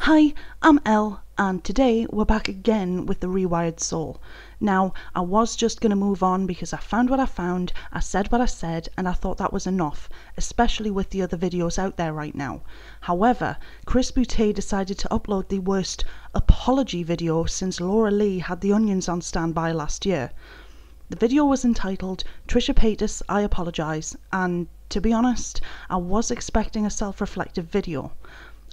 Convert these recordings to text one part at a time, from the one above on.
Hi, I'm Elle, and today we're back again with the Rewired Soul. Now, I was just going to move on because I found what I found, I said what I said, and I thought that was enough, especially with the other videos out there right now. However, Chris Boutte decided to upload the worst apology video since Laura Lee had the onions on standby last year. The video was entitled Trisha Paytas, I Apologise, and to be honest, I was expecting a self-reflective video.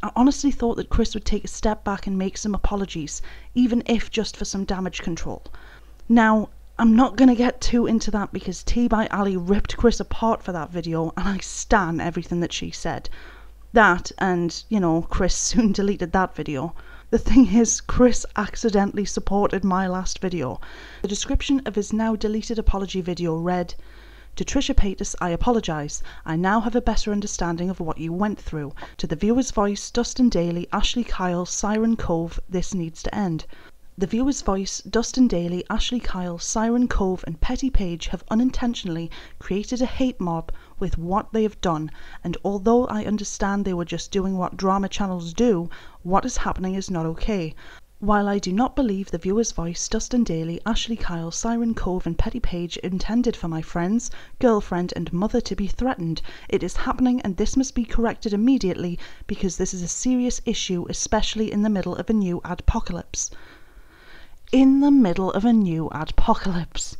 I honestly thought that Chris would take a step back and make some apologies, even if just for some damage control. Now, I'm not going to get too into that because T by Ali ripped Chris apart for that video and I stan everything that she said. That and, Chris soon deleted that video. The thing is, Chris accidentally supported my last video. The description of his now deleted apology video read, "To Trisha Paytas, I apologise. I now have a better understanding of what you went through. To the viewer's voice, Dustin Daly, Ashley Kyle, Siren Cove, this needs to end." The viewer's voice, Dustin Daly, Ashley Kyle, Siren Cove and Petty Page have unintentionally created a hate mob with what they have done, and although I understand they were just doing what drama channels do, what is happening is not okay. While I do not believe the viewer's voice, Dustin Daly, Ashley Kyle, Siren Cove and Petty Page intended for my friends, girlfriend and mother to be threatened, it is happening and this must be corrected immediately because this is a serious issue, especially in the middle of a new adpocalypse. In the middle of a new adpocalypse.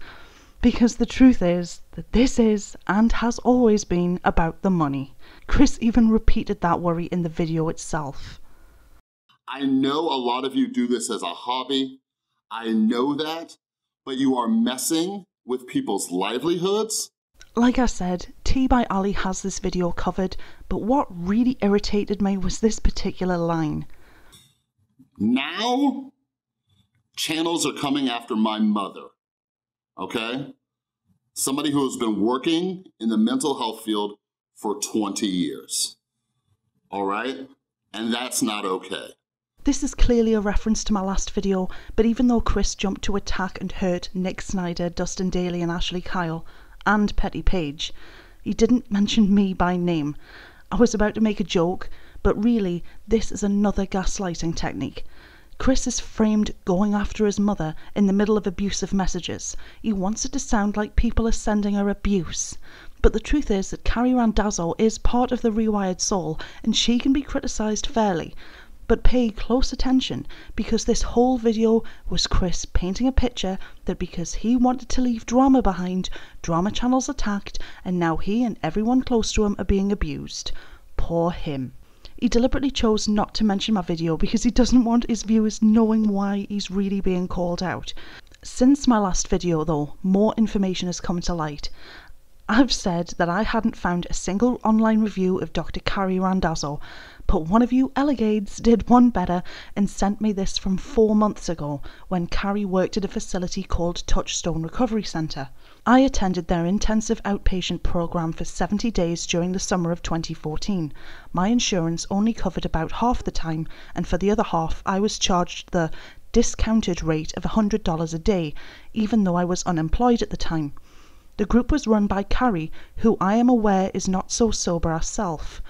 Because the truth is that this is, and has always been, about the money. Chris even repeated that worry in the video itself. I know a lot of you do this as a hobby. I know that, but you are messing with people's livelihoods. Like I said, T by Ali has this video covered, but what really irritated me was this particular line. Now, channels are coming after my mother, okay? Somebody who has been working in the mental health field for 20 years, all right? And that's not okay. This is clearly a reference to my last video, but even though Chris jumped to attack and hurt Nick Snyder, Dustin Daly and Ashley Kyle, and Petty Page, he didn't mention me by name. I was about to make a joke, but really, this is another gaslighting technique. Chris is framed going after his mother in the middle of abusive messages. He wants it to sound like people are sending her abuse. But the truth is that Carrie Randazzo is part of the Rewired Soul, and she can be criticised fairly. But pay close attention, because this whole video was Chris painting a picture that because he wanted to leave drama behind, drama channels attacked, and now he and everyone close to him are being abused. Poor him. He deliberately chose not to mention my video because he doesn't want his viewers knowing why he's really being called out. Since my last video though, more information has come to light. I've said that I hadn't found a single online review of Dr. Carrie Randazzo, but one of you Ellegades did one better and sent me this from 4 months ago when Carrie worked at a facility called Touchstone Recovery Centre. I attended their intensive outpatient programme for 70 days during the summer of 2014. My insurance only covered about half the time, and for the other half I was charged the discounted rate of $100 a day, even though I was unemployed at the time. The group was run by Carrie, who I am aware is not so sober herself.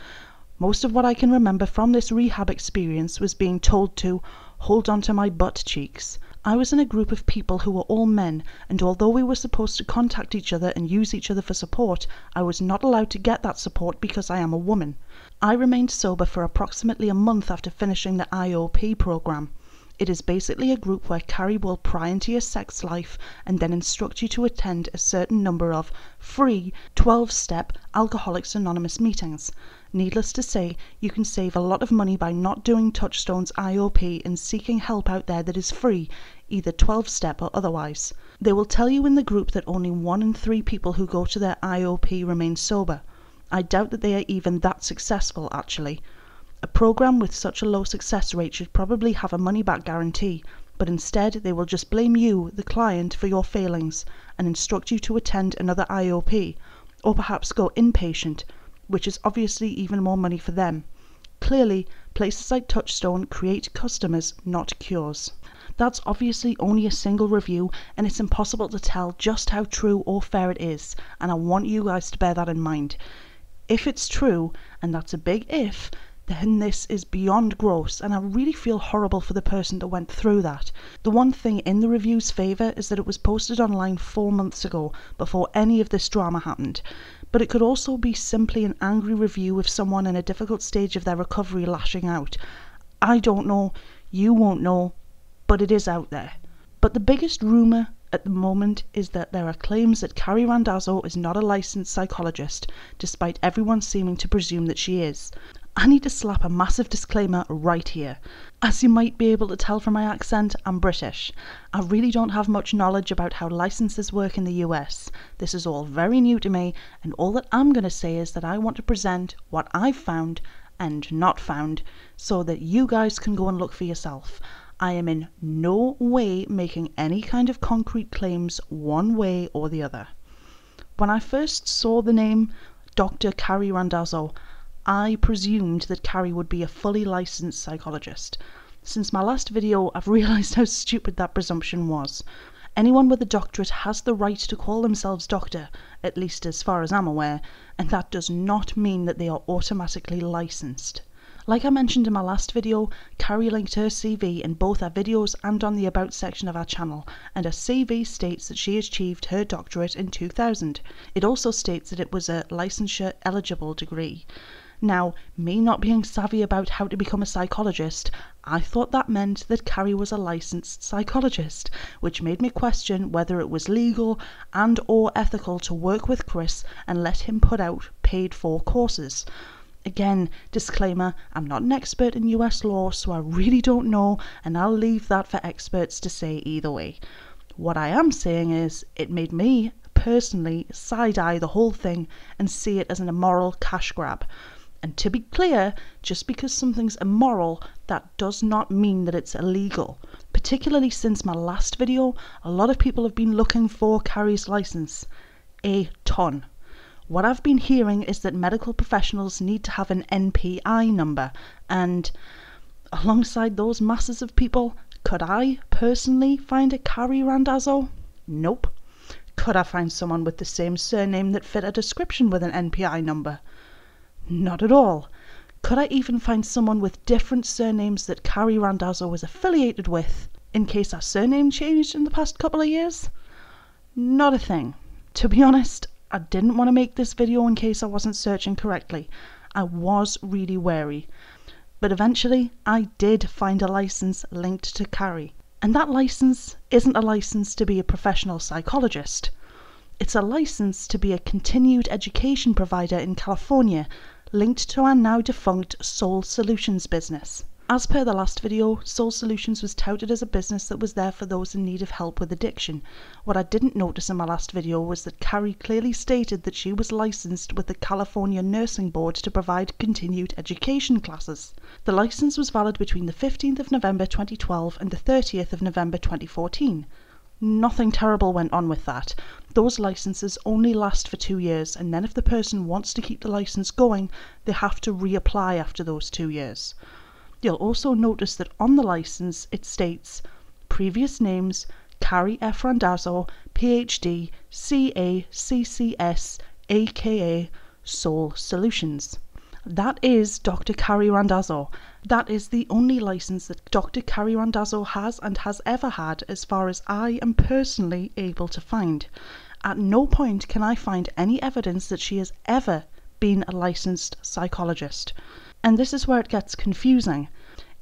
Most of what I can remember from this rehab experience was being told to hold on to my butt cheeks. I was in a group of people who were all men, and although we were supposed to contact each other and use each other for support, I was not allowed to get that support because I am a woman. I remained sober for approximately a month after finishing the IOP program. It is basically a group where Carrie will pry into your sex life and then instruct you to attend a certain number of free 12-step Alcoholics Anonymous meetings. Needless to say, you can save a lot of money by not doing Touchstone's IOP and seeking help out there that is free, either 12-step or otherwise. They will tell you in the group that only 1 in 3 people who go to their IOP remain sober. I doubt that they are even that successful, actually. A program with such a low success rate should probably have a money-back guarantee, but instead they will just blame you, the client, for your failings and instruct you to attend another IOP, or perhaps go inpatient, which is obviously even more money for them. Clearly, places like Touchstone create customers, not cures. That's obviously only a single review, and it's impossible to tell just how true or fair it is, and I want you guys to bear that in mind. If it's true, and that's a big if, then this is beyond gross, and I really feel horrible for the person that went through that. The one thing in the review's favour is that it was posted online 4 months ago, before any of this drama happened. But it could also be simply an angry review of someone in a difficult stage of their recovery lashing out. I don't know, you won't know, but it is out there. But the biggest rumour at the moment is that there are claims that Carrie Randazzo is not a licensed psychologist, despite everyone seeming to presume that she is. I need to slap a massive disclaimer right here. As you might be able to tell from my accent, I'm British. I really don't have much knowledge about how licenses work in the US. This is all very new to me, and all that I'm going to say is that I want to present what I've found and not found, so that you guys can go and look for yourself. I am in no way making any kind of concrete claims one way or the other. When I first saw the name Dr. Carrie Randazzo, I presumed that Carrie would be a fully licensed psychologist. Since my last video, I've realised how stupid that presumption was. Anyone with a doctorate has the right to call themselves doctor, at least as far as I'm aware, and that does not mean that they are automatically licensed. Like I mentioned in my last video, Carrie linked her CV in both our videos and on the About section of our channel, and her CV states that she achieved her doctorate in 2000. It also states that it was a licensure eligible degree. Now, me not being savvy about how to become a psychologist, I thought that meant that Carrie was a licensed psychologist, which made me question whether it was legal and or ethical to work with Chris and let him put out paid-for courses. Again, disclaimer, I'm not an expert in US law, so I really don't know, and I'll leave that for experts to say either way. What I am saying is, it made me personally side-eye the whole thing and see it as an immoral cash grab. And to be clear, just because something's immoral, that does not mean that it's illegal. Particularly since my last video, a lot of people have been looking for Carrie's license. A ton. What I've been hearing is that medical professionals need to have an NPI number, and alongside those masses of people, could I personally find a Carrie Randazzo? Nope. Could I find someone with the same surname that fit a description with an NPI number? Not at all. Could I even find someone with different surnames that Carrie Randazzo was affiliated with, in case our surname changed in the past couple of years? Not a thing. To be honest, I didn't want to make this video in case I wasn't searching correctly. I was really wary. But eventually, I did find a license linked to Carrie. And that license isn't a license to be a professional psychologist. It's a license to be a continued education provider in California, linked to our now defunct Soul Solutions business. As per the last video, Soul Solutions was touted as a business that was there for those in need of help with addiction. What I didn't notice in my last video was that Carrie clearly stated that she was licensed with the California Nursing Board to provide continued education classes. The license was valid between the 15th of November 2012 and the 30th of November 2014. Nothing terrible went on with that. Those licenses only last for 2 years, and then if the person wants to keep the license going, they have to reapply after those 2 years. You'll also notice that on the license it states previous names Carrie F. Randazzo, PhD, CACCS, aka Soul Solutions. That is Dr. Carrie Randazzo. That is the only license that Dr. Carrie Randazzo has and has ever had, as far as I am personally able to find. At no point can I find any evidence that she has ever been a licensed psychologist. And this is where it gets confusing.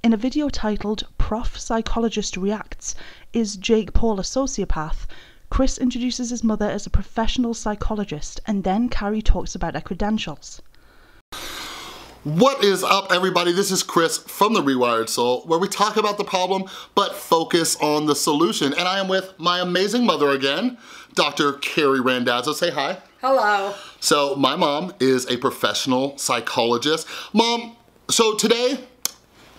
In a video titled Prof Psychologist Reacts, Is Jake Paul a Sociopath?, Chris introduces his mother as a professional psychologist, and then Carrie talks about her credentials. What is up, everybody? This is Chris from the Rewired Soul, where we talk about the problem, but focus on the solution. And I am with my amazing mother again, Dr. Carrie Randazzo. Say hi. Hello. So my mom is a professional psychologist. Mom, so today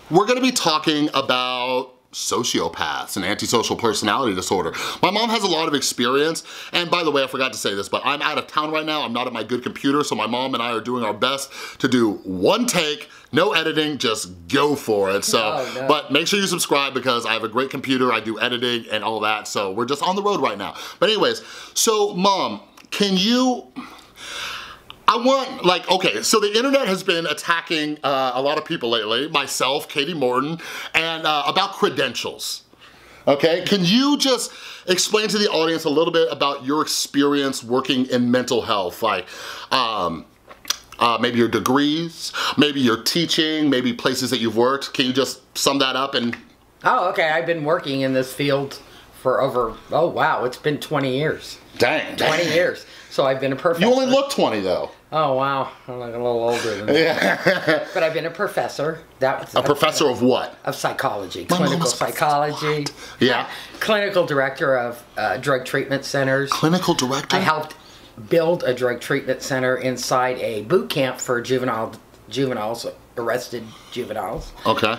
we're gonna be talking about sociopaths and antisocial personality disorder. My mom has a lot of experience, and by the way, I forgot to say this, but I'm out of town right now. I'm not at my good computer, so my mom and I are doing our best to do one take, no editing, just go for it. So, No. But make sure you subscribe because I have a great computer, I do editing and all that, so we're just on the road right now. But anyways, so Mom, I want, like, okay, so the internet has been attacking a lot of people lately, myself, Katie Morton, and about credentials. Okay, can you just explain to the audience a little bit about your experience working in mental health? Like, maybe your degrees, maybe your teaching, maybe places that you've worked. Can you just sum that up? And Oh, okay, I've been working in this field for over, oh wow, it's been 20 years. Dang. 20 years. So I've been a professor. You only look 20 though. Oh wow, I'm like a little older than that. Yeah. But I've been a professor. A professor of what? Of psychology, clinical psychology. Yeah. Clinical director of drug treatment centers. Clinical director? I helped build a drug treatment center inside a boot camp for juveniles, arrested juveniles. Okay.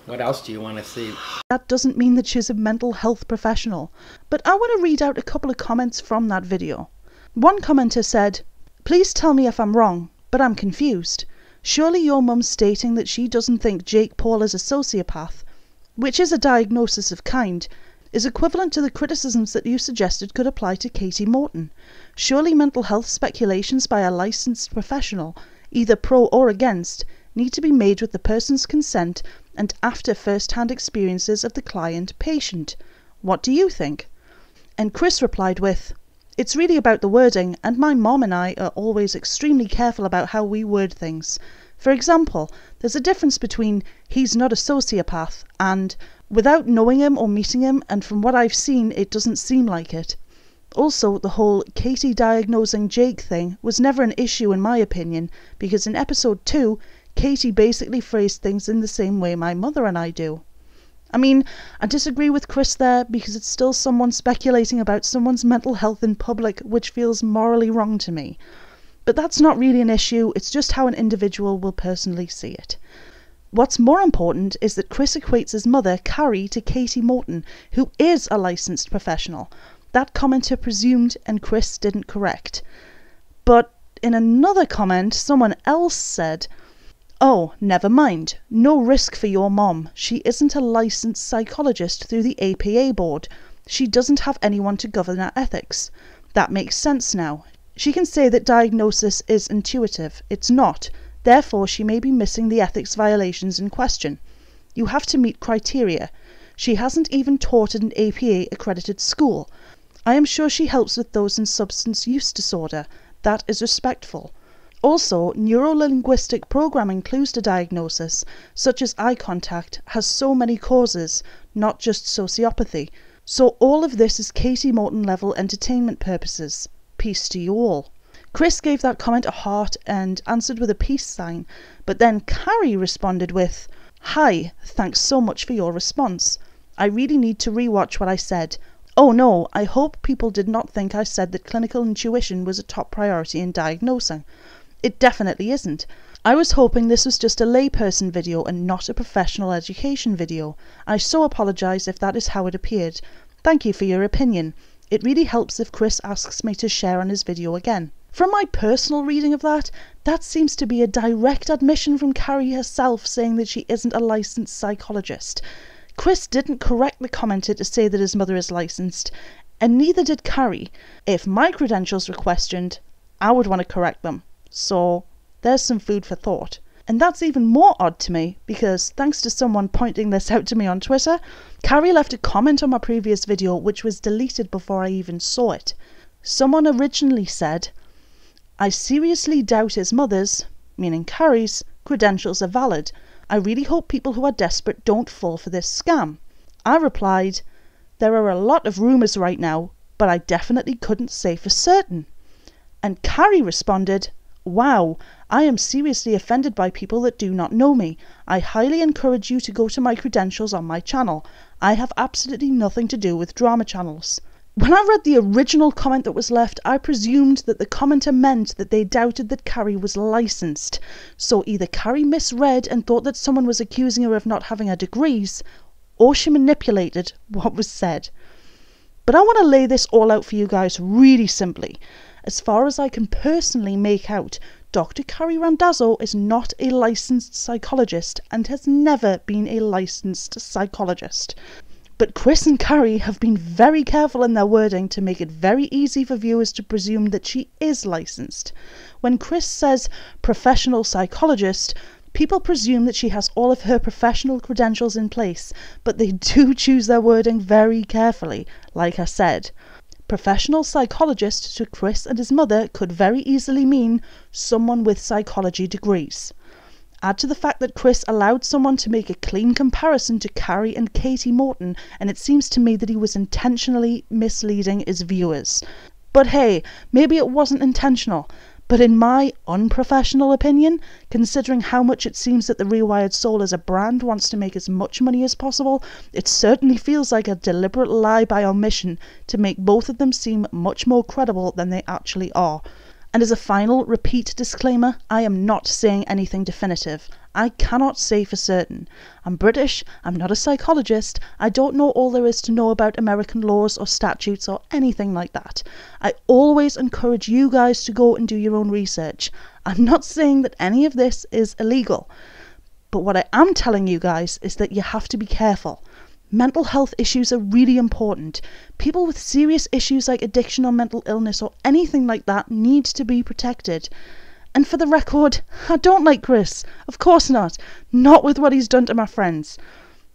What else do you want to see? That doesn't mean that she's a mental health professional, but I want to read out a couple of comments from that video. One commenter said, "Please tell me if I'm wrong, but I'm confused. Surely your mum's stating that she doesn't think Jake Paul is a sociopath, which is a diagnosis of kind, is equivalent to the criticisms that you suggested could apply to Katie Morton. Surely mental health speculations by a licensed professional, either pro or against, need to be made with the person's consent and after first-hand experiences of the client-patient. What do you think?" And Chris replied with, "It's really about the wording, and my mom and I are always extremely careful about how we word things. For example, there's a difference between 'he's not a sociopath' and 'without knowing him or meeting him, and from what I've seen, it doesn't seem like it.' Also, the whole Katie diagnosing Jake thing was never an issue in my opinion, because in episode 2, Katie basically phrased things in the same way my mother and I do." I mean, I disagree with Chris there, because it's still someone speculating about someone's mental health in public, which feels morally wrong to me. But that's not really an issue, it's just how an individual will personally see it. What's more important is that Chris equates his mother, Carrie, to Katie Morton, who is a licensed professional. That commenter presumed and Chris didn't correct. But in another comment, someone else said, "Oh, never mind. No risk for your mom. She isn't a licensed psychologist through the APA board. She doesn't have anyone to govern her ethics. That makes sense now. She can say that diagnosis is intuitive. It's not. Therefore, she may be missing the ethics violations in question. You have to meet criteria. She hasn't even taught at an APA accredited school. I am sure she helps with those in substance use disorder. That is respectful. Also, neuro-linguistic programming clues to diagnosis, such as eye contact, has so many causes, not just sociopathy. So all of this is Katie Morton level entertainment purposes. Peace to you all." Chris gave that comment a heart and answered with a peace sign, but then Carrie responded with, "Hi, thanks so much for your response. I really need to rewatch what I said. Oh no, I hope people did not think I said that clinical intuition was a top priority in diagnosing. It definitely isn't. I was hoping this was just a layperson video and not a professional education video. I so apologise if that is how it appeared. Thank you for your opinion. It really helps if Chris asks me to share on his video again." From my personal reading of that, that seems to be a direct admission from Carrie herself saying that she isn't a licensed psychologist. Chris didn't correct the commenter to say that his mother is licensed, and neither did Carrie. If my credentials were questioned, I would want to correct them. So there's some food for thought. And that's even more odd to me, because thanks to someone pointing this out to me on Twitter, Carrie left a comment on my previous video which was deleted before I even saw it. Someone originally said, "I seriously doubt his mother's," meaning Carrie's, "credentials are valid. I really hope people who are desperate don't fall for this scam." I replied, "There are a lot of rumours right now, but I definitely couldn't say for certain." And Carrie responded, "Wow, I am seriously offended by people that do not know me. I highly encourage you to go to my credentials on my channel. I have absolutely nothing to do with drama channels." When I read the original comment that was left, I presumed that the commenter meant that they doubted that Carrie was licensed. So either Carrie misread and thought that someone was accusing her of not having her degrees, or she manipulated what was said. But I want to lay this all out for you guys really simply. As far as I can personally make out, Dr. Carrie Randazzo is not a licensed psychologist and has never been a licensed psychologist. But Chris and Carrie have been very careful in their wording to make it very easy for viewers to presume that she is licensed. When Chris says professional psychologist, people presume that she has all of her professional credentials in place, but they do choose their wording very carefully, like I said. Professional psychologist to Chris and his mother could very easily mean someone with psychology degrees. Add to the fact that Chris allowed someone to make a clean comparison to Carrie and Katie Morton, and it seems to me that he was intentionally misleading his viewers. But hey, maybe it wasn't intentional. But in my unprofessional opinion, considering how much it seems that the Rewired Soul as a brand wants to make as much money as possible, it certainly feels like a deliberate lie by omission to make both of them seem much more credible than they actually are. And as a final repeat disclaimer, I am not saying anything definitive. I cannot say for certain. I'm British, I'm not a psychologist, I don't know all there is to know about American laws or statutes or anything like that. I always encourage you guys to go and do your own research. I'm not saying that any of this is illegal. But what I am telling you guys is that you have to be careful. Mental health issues are really important. People with serious issues like addiction or mental illness or anything like that need to be protected. And for the record, I don't like Chris. Of course not. Not with what he's done to my friends.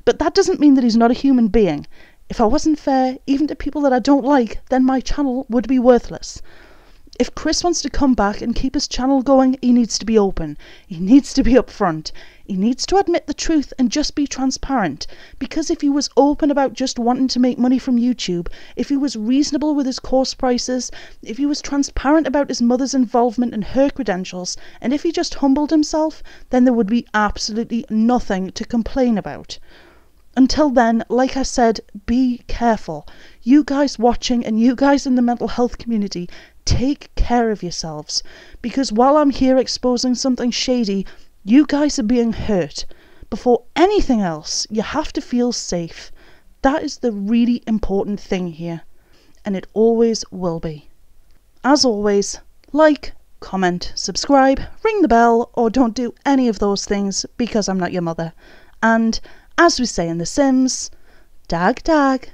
But that doesn't mean that he's not a human being. If I wasn't fair, even to people that I don't like, then my channel would be worthless. If Chris wants to come back and keep his channel going, he needs to be open. He needs to be upfront. He needs to admit the truth and just be transparent. Because if he was open about just wanting to make money from YouTube, if he was reasonable with his course prices, if he was transparent about his mother's involvement and her credentials, and if he just humbled himself, then there would be absolutely nothing to complain about. Until then, like I said, be careful. You guys watching and you guys in the mental health community, take care of yourselves. Because while I'm here exposing something shady, you guys are being hurt. Before anything else, you have to feel safe. That is the really important thing here. And it always will be. As always, like, comment, subscribe, ring the bell, or don't do any of those things because I'm not your mother. And as we say in The Sims, dag dag.